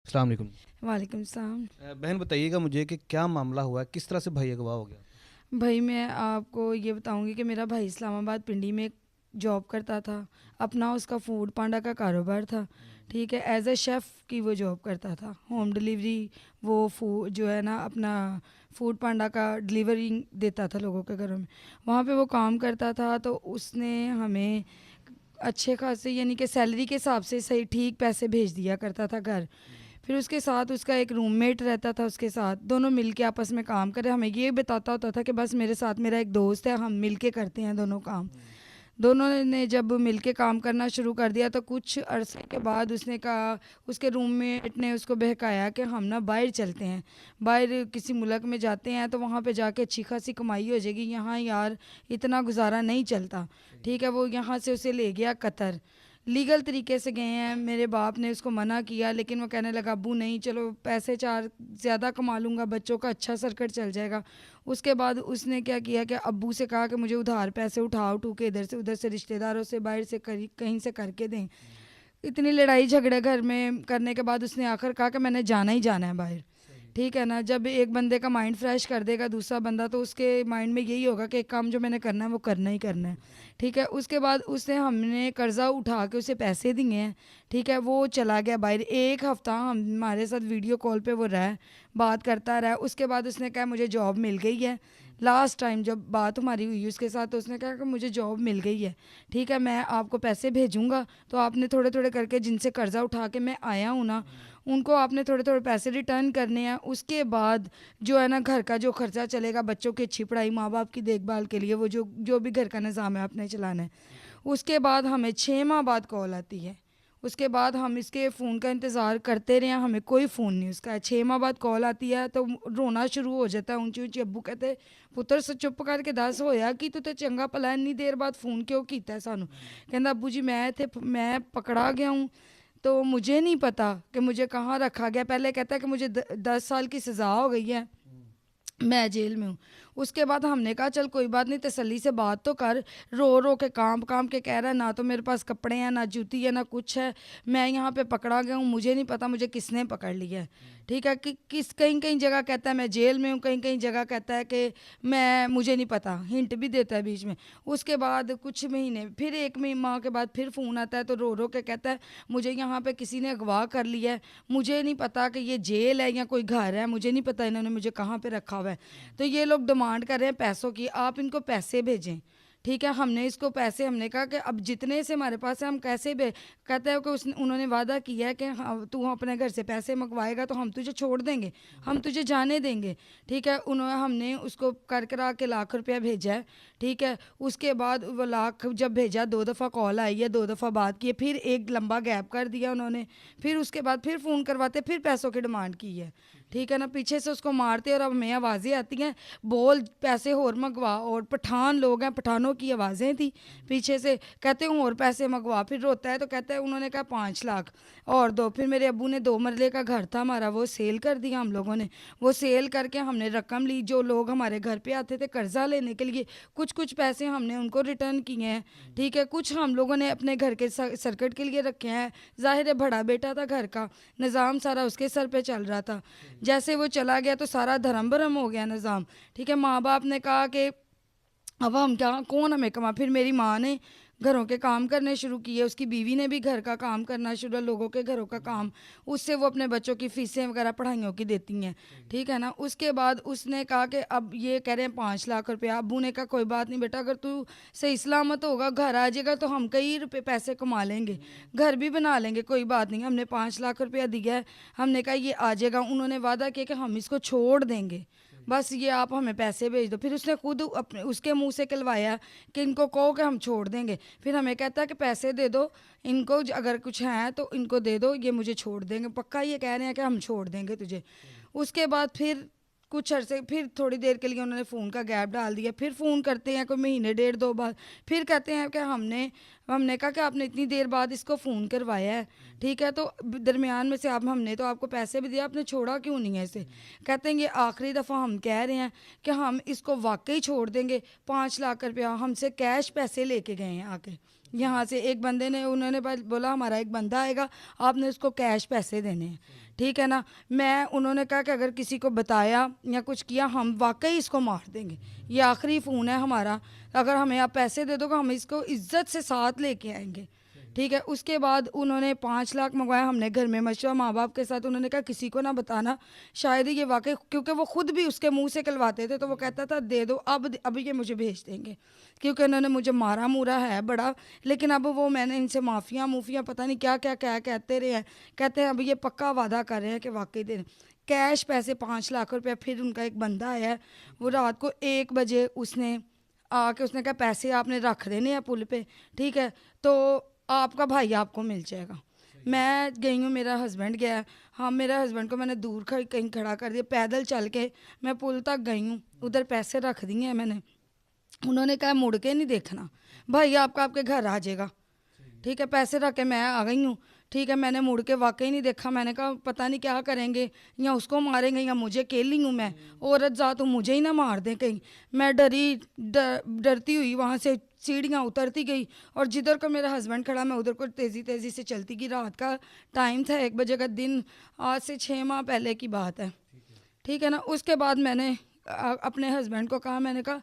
अस्सलाम वालेकुम। वालेकुम सलाम। बहन बताइएगा मुझे कि क्या मामला हुआ है, किस तरह से भाई अगवा हो गया? भाई मैं आपको ये बताऊंगी कि मेरा भाई इस्लामाबाद पिंडी में जॉब करता था। अपना उसका फूड पांडा का कारोबार था। ठीक है, एज अ शेफ़ की वो जॉब करता था, होम डिलीवरी। वो फूड जो है ना अपना फूड पांडा का डिलीवरी देता था लोगों के घरों में। वहाँ पे वो काम करता था, तो उसने हमें अच्छे खासे यानी कि सैलरी के हिसाब से सही ठीक पैसे भेज दिया करता था घर। फिर उसके साथ उसका एक रूममेट रहता था, उसके साथ दोनों मिलके आपस में काम करें। हमें ये बताता होता था कि बस मेरे साथ मेरा एक दोस्त है, हम मिलके करते हैं दोनों काम। दोनों ने जब मिलके काम करना शुरू कर दिया तो कुछ अरसे के बाद उसने कहा, उसके रूममेट ने उसको बहकाया कि हम ना बाहर चलते हैं, बाहर किसी मुल्क में जाते हैं तो वहाँ पे जाके अच्छी खासी कमाई हो जाएगी, यहाँ यार इतना गुजारा नहीं चलता। ठीक है, वो यहाँ से उसे ले गया कतर। लीगल तरीके से गए हैं, मेरे बाप ने उसको मना किया लेकिन वो कहने लगा अब्बू नहीं, चलो पैसे चार ज़्यादा कमा लूँगा, बच्चों का अच्छा सर्कट चल जाएगा। उसके बाद उसने क्या किया कि अब्बू से कहा कि मुझे उधार पैसे उठा उठू के इधर से उधर से रिश्तेदारों से बाहर से कहीं से करके दें। इतनी लड़ाई झगड़े घर में करने के बाद उसने आखिर कहा कि मैंने जाना ही जाना है बाहर। ठीक है ना, जब एक बंदे का माइंड फ्रेश कर देगा दूसरा बंदा, तो उसके माइंड में यही होगा कि एक काम जो मैंने करना है वो करना ही करना है। ठीक है, उसके बाद उसने हमने कर्ज़ा उठा के उसे पैसे दिए हैं। ठीक है, वो चला गया बाहर, एक हफ़्ता हमारे साथ वीडियो कॉल पे वो रहा, बात करता रहा। उसके बाद उसने कहा मुझे जॉब मिल गई है। लास्ट टाइम जब बात हमारी हुई उसके साथ, तो उसने कहा कि मुझे जॉब मिल गई है। ठीक है, मैं आपको पैसे भेजूंगा, तो आपने थोड़े थोड़े करके जिनसे कर्ज़ा उठा के मैं आया हूँ ना, उनको आपने थोड़े थोड़े पैसे रिटर्न करने हैं। उसके बाद जो है ना घर का जो खर्चा चलेगा, बच्चों की अच्छी पढ़ाई, माँ बाप की देखभाल के लिए, वो जो जो भी घर का निज़ाम है आपने चलाना है। उसके बाद हमें 6 माह बाद कॉल आती है। उसके बाद हम इसके फ़ोन का इंतज़ार करते रहे, हमें कोई फ़ोन नहीं उसका है। 6 माह बाद कॉल आती है तो रोना शुरू हो जाता है ऊंची ऊंची। अब्बू कहते पुत्र से चुप करके दस होया कि तू तो चंगा भला इन्नी देर बाद फ़ोन क्यों किया है सानू। कहता अब्बू जी मैं पकड़ा गया हूँ, तो मुझे नहीं पता कि मुझे कहाँ रखा गया। पहले कहता है कि मुझे 10 साल की सज़ा हो गई है, मैं जेल में हूँ। उसके बाद हमने कहा चल कोई बात नहीं, तसल्ली से बात तो कर। रो रो के काम काम के कह रहा है, ना तो मेरे पास कपड़े हैं, ना जूती है, ना कुछ है। मैं यहाँ पे पकड़ा गया हूँ, मुझे नहीं पता मुझे किसने पकड़ लिया है। ठीक है, कि किस कहीं कहीं जगह कहता है मैं जेल में हूँ, कहीं कहीं जगह कहता है कि मैं मुझे नहीं पता, हिंट भी देता है बीच में। उसके बाद कुछ महीने, फिर एक माह के बाद फिर फ़ोन आता है तो रो रो के कहता है मुझे यहाँ पे किसी ने अगवा कर लिया है, मुझे नहीं पता कि ये जेल है या कोई घर है, मुझे नहीं पता इन्होंने मुझे कहाँ पे रखा हुआ है। तो ये लोग डिमांड कर रहे हैं पैसों की, आप इनको पैसे भेजें। ठीक है, हमने इसको पैसे, हमने कहा कि अब जितने से हमारे पास है हम कैसे कहते हैं कि उन्होंने वादा किया है कि हाँ तू अपने घर से पैसे मंगवाएगा तो हम तुझे छोड़ देंगे, हम तुझे जाने देंगे। ठीक है, उन्होंने हमने उसको कर करा के लाख रुपया भेजा है। ठीक है, उसके बाद वो लाख जब भेजा, 2 दफ़ा कॉल आई है, 2 दफ़ा बात की है, फिर एक लंबा गैप कर दिया उन्होंने। फिर उसके बाद फिर फ़ोन करवाते, फिर पैसों की डिमांड की है। ठीक है ना, पीछे से उसको मारते और अब हमें आवाज़ें आती हैं, बोल पैसे और मंगवा। और पठान लोग हैं, पठानों की आवाज़ें थी पीछे से, कहते हैं और पैसे मंगवा। फिर रोता है तो कहता है उन्होंने कहा 5 लाख और दो। फिर मेरे अब्बू ने 2 मरले का घर था हमारा, वो सेल कर दिया हम लोगों ने। वो सेल करके हमने रकम ली, जो लोग हमारे घर पे आते थे कर्जा लेने के लिए, कुछ कुछ पैसे हमने उनको रिटर्न किए हैं। ठीक है, कुछ हम लोगों ने अपने घर के सर्किट के लिए रखे हैं। जाहिर है बड़ा बेटा था घर का, निज़ाम सारा उसके सर पे चल रहा था। जैसे वो चला गया तो सारा धर्म भरम हो गया निज़ाम। ठीक है, माँ बाप ने कहा कि अब हम क्या, कौन हमें कमा। फिर मेरी माँ ने घरों के काम करने शुरू किए, उसकी बीवी ने भी घर का काम करना शुरू, लोगों के घरों का काम। उससे वो अपने बच्चों की फीसें वगैरह पढ़ाइयों की देती हैं। ठीक है ना, उसके बाद उसने कहा कि अब ये कह रहे हैं 5 लाख रुपया। अब्बू ने कहा कोई बात नहीं बेटा, अगर तू सही सलामत होगा घर आ जाएगा तो हम कई रुपए पैसे कमा लेंगे, घर भी बना लेंगे, कोई बात नहीं। हमने 5 लाख रुपया दिया है, हमने कहा ये आ जाएगा। उन्होंने वादा किया कि हम इसको छोड़ देंगे, बस ये आप हमें पैसे भेज दो। फिर उसने खुद अपने उसके मुंह से कहलवाया कि इनको कहो कि हम छोड़ देंगे। फिर हमें कहता है कि पैसे दे दो इनको, अगर कुछ है तो इनको दे दो, ये मुझे छोड़ देंगे पक्का, ये कह रहे हैं कि हम छोड़ देंगे तुझे। उसके बाद फिर कुछ अरसे, फिर थोड़ी देर के लिए उन्होंने फ़ोन का गैप डाल दिया, फिर फ़ोन करते हैं कोई महीने डेढ़ दो बाद। फिर कहते हैं कि हमने हमने कहा कि आपने इतनी देर बाद इसको फ़ोन करवाया है। ठीक है, तो दरमियान में से आप, हमने तो आपको पैसे भी दिए, आपने छोड़ा क्यों नहीं है इसे। कहते हैं ये आखिरी दफ़ा हम कह रहे हैं कि हम इसको वाकई छोड़ देंगे। 5 लाख रुपया हमसे कैश पैसे लेके गए हैं आके। यहाँ से एक बंदे ने, उन्होंने बोला हमारा एक बंदा आएगा, आपने उसको कैश पैसे देने हैं, ठीक है ना। उन्होंने कहा कि अगर किसी को बताया या कुछ किया हम वाकई इसको मार देंगे, ये आखिरी फ़ोन है हमारा, अगर हमें आप पैसे दे दोगे हम इसको इज्जत से साथ लेके आएंगे, ठीक है। उसके बाद उन्होंने 5 लाख मंगवाया, हमने घर में मशवरा माँ बाप के साथ, उन्होंने कहा किसी को ना बताना, शायद ये वाकई, क्योंकि वो खुद भी उसके मुंह से कहलवाते थे, तो वो कहता था दे दो, अब ये मुझे भेज देंगे, क्योंकि उन्होंने मुझे मारा मूरा है बड़ा, लेकिन अब वो मैंने इनसे माफ़िया पता नहीं क्या क्या क्या कहते रहे हैं, कहते हैं अब ये पक्का वादा कर रहे हैं कि वाकई दे कैश पैसे 5 लाख रुपये। फिर उनका एक बंदा आया है, वो रात को 1 बजे उसने आके उसने कहा पैसे आपने रख देने हैं पुल पे, ठीक है, तो आपका भाई आपको मिल जाएगा। मैं गई हूँ, मेरा हस्बैंड गया है, हाँ मेरे हस्बैंड को मैंने दूर कहीं खड़ा कर दिया, पैदल चल के मैं पुल तक गई हूँ, उधर पैसे रख दिए हैं मैंने। उन्होंने कहा मुड़ के नहीं देखना, भाई आपका आपके घर आ जाएगा, ठीक है। पैसे रख के मैं आ गई हूँ, ठीक है। मैंने मुड़ के वाकई नहीं देखा, मैंने कहा पता नहीं क्या करेंगे, या उसको मारेंगे या मुझे अकेली हूँ मैं, औरत जा तो मुझे ही ना मार दें कहीं। मैं डरती हुई वहाँ से सीढ़ियाँ उतरती गई, और जिधर को मेरा हस्बैंड खड़ा मैं उधर को तेज़ी से चलती गई। रात का टाइम था, 1 बजे का दिन, आज से 6 माह पहले की बात है, ठीक है ना। उसके बाद मैंने अपने हस्बैंड को कहा, मैंने कहा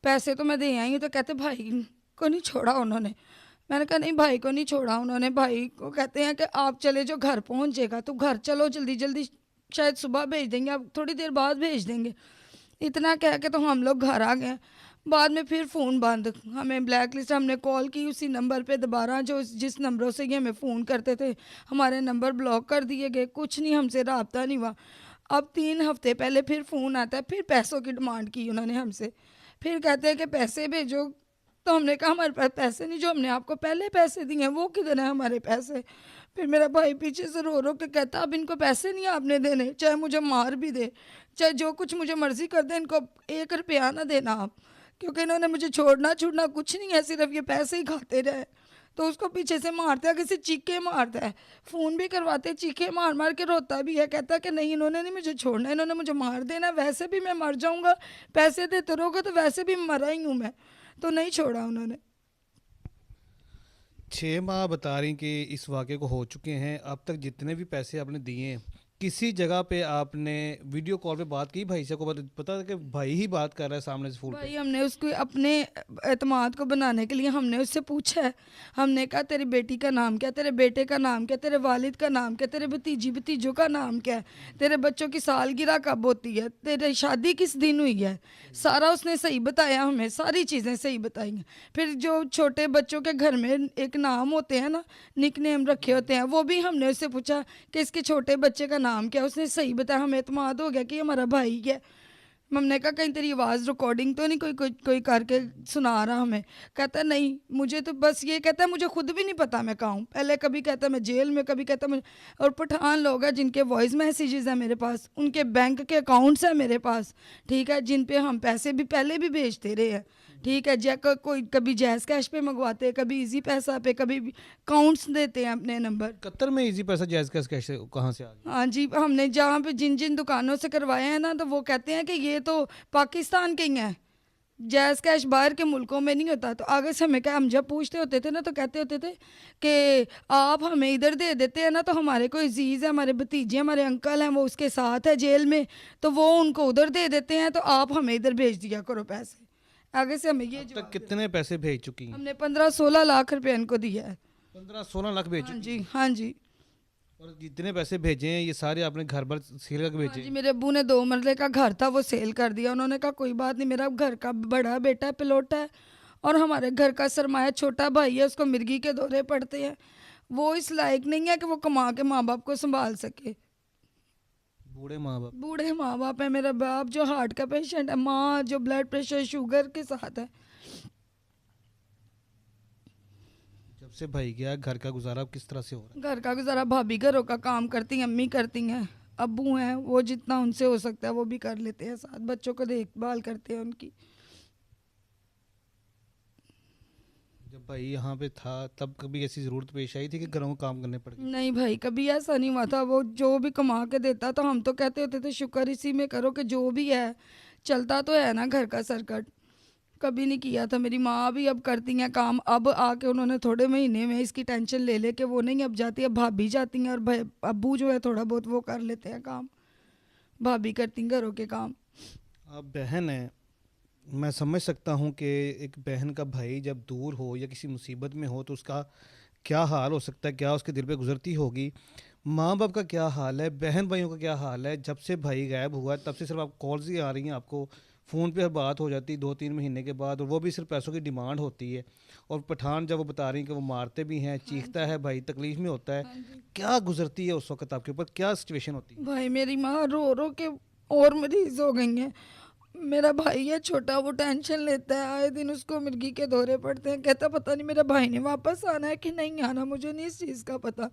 पैसे तो मैं दे आई हूँ, तो कहते भाई को नहीं छोड़ा उन्होंने। मैंने कहा नहीं भाई को नहीं छोड़ा उन्होंने, भाई को कहते हैं कि आप चले जो घर पहुँचेगा, तो घर चलो जल्दी, शायद सुबह भेज देंगे, आप थोड़ी देर बाद भेज देंगे। इतना कह के तो हम लोग घर आ गए। बाद में फिर फ़ोन बंद, हमें ब्लैक लिस्ट, हमने कॉल की उसी नंबर पे दोबारा, जो जिस नंबरों से ये हमें फ़ोन करते थे, हमारे नंबर ब्लॉक कर दिए गए, कुछ नहीं, हमसे रब्ता नहीं हुआ। अब 3 हफ्ते पहले फिर फ़ोन आता है, फिर पैसों की डिमांड की उन्होंने हमसे, फिर कहते हैं कि पैसे भेजो। तो हमने कहा हमारे पास पैसे नहीं, जो हमने आपको पहले पैसे दिए हैं वो किधर है हमारे पैसे। फिर मेरा भाई पीछे से रो के कहता अब इनको पैसे नहीं आपने देने, चाहे मुझे मार भी दे, चाहे जो कुछ मुझे मर्जी कर दे, इनको 1 रुपया ना देना आप, क्योंकि इन्होंने मुझे छोड़ना छूटना कुछ नहीं है, सिर्फ ये पैसे ही खाते रहे। तो उसको पीछे से मारता है, किसी चीखे मारता है, फ़ोन भी करवाते, चीखे मार के रोता भी है, कहता कि नहीं इन्होंने नहीं मुझे छोड़ना, इन्होंने मुझे मार देना, वैसे भी मैं मर जाऊँगा, पैसे देते रहोगे तो वैसे भी मरा ही हूँ मैं। तो नहीं छोड़ा उन्होंने। 6 माह बता रही कि इस वाक़े को हो चुके हैं, अब तक जितने भी पैसे आपने दिए हैं, किसी जगह पे आपने वीडियो कॉल पे बात की भाई से, को पता है कि भाई ही बात कर रहा है सामने से फ़ोन पे? भाई हमने उसको अपने एतमाद को बनाने के लिए हमने उससे पूछा है, हमने कहा तेरी बेटी का नाम क्या, तेरे बेटे का नाम क्या, तेरे वालिद का नाम क्या, तेरे भतीजों का नाम क्या है, तेरे बच्चों की सालगिरह कब होती है, तेरी शादी किस दिन हुई है, सारा उसने सही बताया, हमें सारी चीज़ें सही बताई हैं। फिर जो छोटे बच्चों के घर में एक नाम होते हैं ना, निक नेम रखे होते हैं, वो भी हमने उससे पूछा कि इसके छोटे बच्चे का नाम क्या, उसने सही बताया, हमें एतमाद हो गया कि ये हमारा भाई है। हमने कहा कहीं तेरी आवाज़ रिकॉर्डिंग तो नहीं कोई करके सुना रहा हमें, कहता नहीं मुझे तो बस ये कहता है मुझे खुद भी नहीं पता मैं कहाँ हूँ, पहले कभी कहता मैं जेल में, कभी कहता मैं, और पठान लोग हैं जिनके वॉइस मैसेजेस हैं मेरे पास, उनके बैंक के अकाउंट्स हैं मेरे पास, ठीक है, जिन पे हम पैसे भी पहले भी भेजते रहे हैं, ठीक है। कोई कभी जैज़ कैश पे मंगवाते हैं, कभी इजी पैसा पे, कभी अकाउंट्स देते हैं अपने नंबर। कतर में इजी पैसा जायज़ कैश कैसे कहाँ से आ गया? हाँ जी, हमने जहाँ पे जिन दुकानों से करवाए हैं ना, तो वो कहते हैं कि ये तो पाकिस्तान के ही हैं, जैज़ कैश बाहर के मुल्कों में नहीं होता। तो आगे से हमें क्या, हम जब पूछते होते थे ना तो कहते होते थे कि आप हमें इधर दे देते हैं ना, तो हमारे कोई अजीज़ है, हमारे भतीजे, हमारे अंकल हैं, वो उसके साथ है जेल में, तो वो उनको उधर दे देते हैं, तो आप हमें इधर भेज दिया करो पैसे। आगे से हमें ये अब तक कितने पैसे भेज चुकी हैं? हमने 15-16 लाख रुपए इनको दिया है। 15-16 लाख भेज हाँ चुकी जी, हाँ जी, और जितने पैसे भेजे हैं ये सारे आपने घर भर सील करके हाँ भेजे जी। हैं? मेरे अब्बू ने 2 मरले का घर था वो सेल कर दिया, उन्होंने कहा कोई बात नहीं, मेरा घर का बड़ा बेटा है, पिलोट है, और हमारे घर का सरमाया छोटा भाई है, उसको मिर्गी के दौरे पड़ते हैं, वो इस लायक नहीं है कि वो कमा के माँ बाप को संभाल सके। बूढ़े माँ बाप? बूढ़े माँ बाप है, मेरा बाप जो हार्ट का पेशेंट है, माँ जो ब्लड प्रेशर शुगर के साथ है। जब से भाई गया घर का गुजारा अब किस तरह से हो रहा है? घर का गुजारा भाभी घरों का काम करती हैं, अम्मी करती हैं, अब्बू हैं वो जितना उनसे हो सकता है वो भी कर लेते हैं, साथ बच्चों को देखभाल करते हैं उनकी। जब भाई यहाँ पे था तब कभी ऐसी ज़रूरत पेश आई थी कि घरों में काम करने पड़ गए? नहीं भाई, कभी ऐसा नहीं हुआ था, वो जो भी कमा के देता तो हम तो कहते होते थे शुक्र इसी में करो कि जो भी है चलता तो है ना घर का सर्कट। कभी नहीं किया था। मेरी माँ भी अब करती हैं काम, अब आके उन्होंने थोड़े महीने में इसकी टेंशन ले ले के वो नहीं अब जाती, अब भाभी जाती हैं और अब्बू जो है थोड़ा बहुत वो कर लेते हैं काम, भाभी करती हैं घरों के काम। आप बहन है, मैं समझ सकता हूँ कि एक बहन का भाई जब दूर हो या किसी मुसीबत में हो तो उसका क्या हाल हो सकता है, क्या उसके दिल पे गुजरती होगी। माँ बाप का क्या हाल है, बहन भाइयों का क्या हाल है। जब से भाई गायब हुआ है तब से सिर्फ आप कॉल्स ही आ रही हैं, आपको फ़ोन पे बात हो जाती है 2-3 महीने के बाद, और वो भी सिर्फ पैसों की डिमांड होती है। और पठान जब वो बता रही हैं कि वो मारते भी हैं, हाँ चीखता जी। है भाई, तकलीफ़ में होता है, हाँ जी। क्या गुजरती है उस वक्त आपके ऊपर, क्या सिचुएशन होती है? भाई मेरी माँ रो रो के और मरीज हो गई हैं। मेरा भाई है छोटा, वो टेंशन लेता है, आए दिन उसको मिर्गी के दौरे पड़ते हैं, कहता पता नहीं मेरे भाई ने वापस आना है कि नहीं आना, मुझे नहीं इस चीज़ का पता।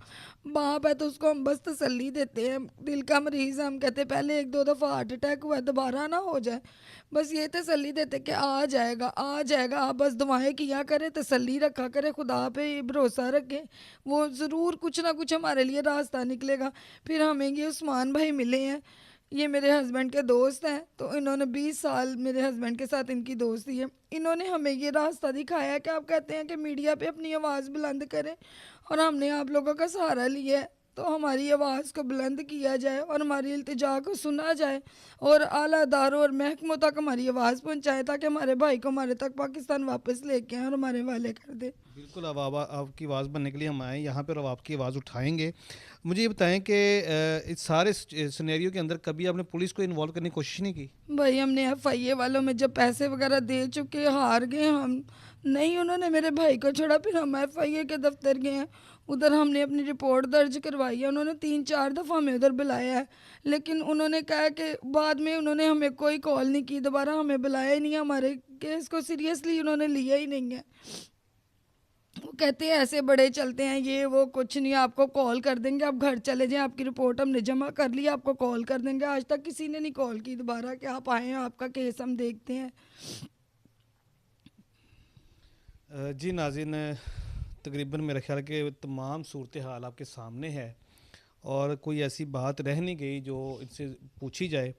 बाप है तो उसको हम बस तसल्ली देते हैं, दिल का मरीज़ है, हम कहते हैं पहले 1-2 दफ़ा हार्ट अटैक हुआ है, दोबारा ना हो जाए, बस ये तसल्ली देते कि आ जाएगा आ जाएगा, आप बस दुआएं किया करें, तसल्ली रखा करें, खुदा पे भरोसा रखें, वो ज़रूर कुछ ना कुछ हमारे लिए रास्ता निकलेगा। फिर हमें ये उस्मान भाई मिले हैं, ये मेरे हस्बैंड के दोस्त हैं, तो इन्होंने 20 साल मेरे हस्बैंड के साथ इनकी दोस्ती है। इन्होंने हमें ये रास्ता दिखाया है कि आप कहते हैं कि मीडिया पे अपनी आवाज़ बुलंद करें, और हमने आप लोगों का सहारा लिया है, तो हमारी आवाज़ को बुलंद किया जाए और हमारी इल्तिजा को सुना जाए, और आला अदारों और महकमों तक हमारी आवाज़ पहुंचाए, ताकि हमारे भाई को हमारे तक पाकिस्तान वापस लेके आएँ और हमारे वाले कर दे। बिल्कुल, अब आपकी आवाज़ बनने के लिए हम आए यहाँ पर, अब आपकी आवाज़ उठाएंगे। मुझे ये बताएं कि इस सारे सिनेरियो के अंदर कभी आपने पुलिस को इन्वॉल्व करने की कोशिश नहीं की? भाई हमने एफआईए वालों में जब पैसे वगैरह दे चुके, हार गए हम, नहीं उन्होंने मेरे भाई को छोड़ा, फिर हम एफआईए के दफ्तर गए हैं, उधर हमने अपनी रिपोर्ट दर्ज करवाई है, उन्होंने 3-4 दफ़ा हमें उधर बुलाया है, लेकिन उन्होंने कहा कि बाद में उन्होंने हमें कोई कॉल नहीं की, दोबारा हमें बुलाया ही नहीं, हमारे केस को सीरियसली उन्होंने लिया ही नहीं है। वो कहते हैं ऐसे बड़े चलते हैं, ये वो कुछ नहीं, आपको कॉल कर देंगे, आप घर चले जाएं, आपकी रिपोर्ट हमने जमा कर ली, आपको कॉल कर देंगे। आज तक किसी ने नहीं कॉल की दोबारा कि आप आए हैं, आपका केस हम देखते हैं। जी नाज़रीन, तकरीबन मेरा ख्याल है कि तमाम सूरत हाल आपके सामने है, और कोई ऐसी बात रह नहीं गई जो इनसे पूछी जाए।